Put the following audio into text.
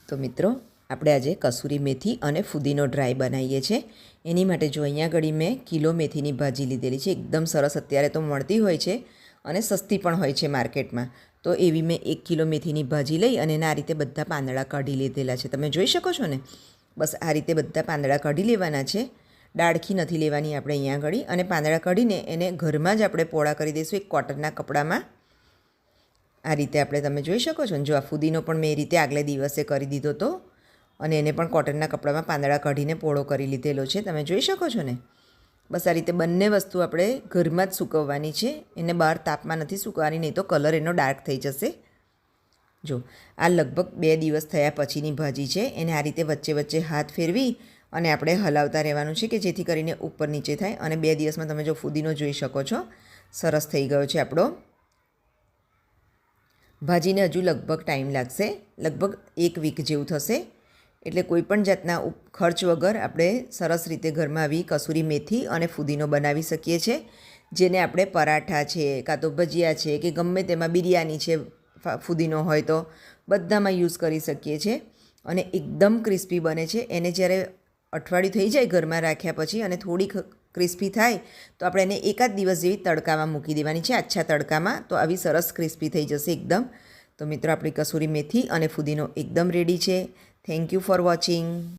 તો મિત્રો આપણે આજે કસૂરી મેથી અને ફુદીનો ડ્રાય બનાવીએ છીએ. એની માટે જો અહીંયા ઘડી મેં કિલો મેથીની ભાજી લીધેલી છે. એકદમ સરસ અત્યારે તો મળતી હોય છે અને સસ્તી પણ હોય છે માર્કેટમાં. તો એવી મેં 1 કિલો મેથીની ભાજી લઈ અને એના આ રીતે બધા પાંદડા કાઢી લીધેલા છે. તમે જોઈ શકો છો ને, બસ આ રીતે બધા પાંદડા કાઢી લેવાના છે. ડાળખી નથી લેવાની આપણે અહીંયા ઘડી. અને પાંદડા કાઢીને એને ઘરમાં જ આપણે પોળા કરી દઈશું એક કોટનના કપડામાં. આ રીતે આપણે તમે જોઈ શકો છો ને, જો આ ફુદીનો પણ મેં એ રીતે આગલે દિવસે કરી દીધો હતો અને એને પણ કોટનના કપડામાં પાંદડા કાઢીને પોળો કરી લીધેલો છે. તમે જોઈ શકો છો ને, બસ આ રીતે બંને વસ્તુ આપણે ઘરમાં જ સૂકવવાની છે. એને બહાર તાપમાં નથી સૂકવવાની, નહીં તો કલર એનો ડાર્ક થઈ જશે. જો આ લગભગ 2 દિવસ થયા પછીની ભાજી છે. એને આ રીતે વચ્ચે વચ્ચે હાથ ફેરવી અને આપણે હલાવતા રહેવાનું છે કે જેથી કરીને ઉપર નીચે થાય. અને 2 દિવસમાં તમે જો ફુદીનો જોઈ શકો છો સરસ થઈ ગયો છે આપણો. ભાજીને હજુ લગભગ ટાઈમ લાગશે, લગભગ 1 વીક જેવું થશે. એટલે કોઈ પણ જાતના ખર્ચ વગર આપણે સરસ રીતે ઘરમાં આવી કસૂરી મેથી અને ફુદીનો બનાવી શકીએ છીએ, જેને આપણે પરાઠા છે, કાં તો ભજીયા છે કે ગમે તેમાં, બિરયાની છે, ફુદીનો હોય તો બધામાં યુઝ કરી શકીએ છીએ. અને એકદમ ક્રિસ્પી બને છે. એને જ્યારે અઠવાડિયું થઈ જાય ઘરમાં રાખ્યા પછી અને થોડી ક્રિસ્પી થાય તો આપણે એને એકાદ દિવસ જેવી તડકામાં મૂકી દેવાની છે, આછા તડકામાં. તો આવી સરસ ક્રિસ્પી થઈ જશે એકદમ. તો મિત્રો આપણી કસૂરી મેથી અને ફુદીનો એકદમ રેડી છે. Thank you for watching.